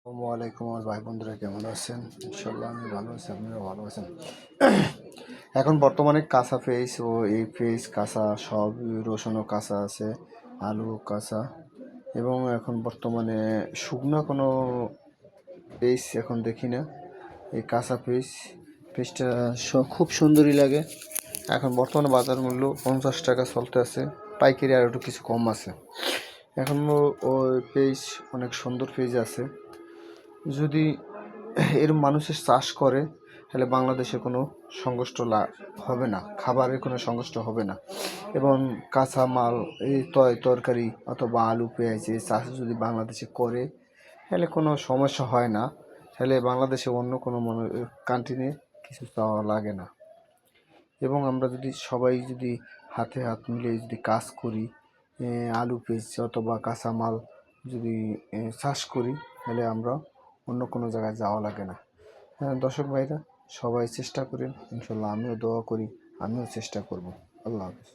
আসসালামু আলাইকুম আমার ভাই বন্ধুরা, কেমন আছেন? ইনশাল্লাহ আমি ভালো আছি, আপনারা ভালো আছেন। এখন বর্তমানে কাঁচা পেঁয়াজ ও এই পেঁয়াজ কাঁচা সব, রসুনও কাঁচা আছে, আলু কাঁচা, এবং এখন বর্তমানে শুকনো কোনো পেঁয়াজ এখন দেখি না। এই কাঁচা পেঁয়াজটা খুব সুন্দরই লাগে। এখন বর্তমানে বাজার মূল্য 50 টাকা চলতে আছে, পাইকারি আর একটু কিছু কম আছে। এখন ওই পেঁয়াজ অনেক সুন্দর পেঁয়াজ আছে। যদি এর মানুষের চাষ করে তাহলে বাংলাদেশে কোনো সংকট হবে না, খাবারের কোনো সংকট হবে না। এবং কাঁচা মাল, এই তরকারি অথবা আলু পেঁয়াজ এই চাষ যদি বাংলাদেশে করে তাহলে কোনো সমস্যা হয় না। তাহলে বাংলাদেশে অন্য কোনো কান্ট্রি নিয়ে কিছু চাওয়া লাগে না। এবং আমরা যদি সবাই যদি হাতে হাত মিলিয়ে যদি কাজ করি, আলু পেঁয়াজ অথবা কাঁচা মাল যদি চাষ করি, তাহলে আমরা অন্য কোনো জায়গায় যাওয়া লাগে না। হ্যাঁ দর্শক ভাইরা, সবাই চেষ্টা করেন, ইনশাল্লাহ আমিও দোয়া করি, আমিও চেষ্টা করব। আল্লাহ হাফেজ।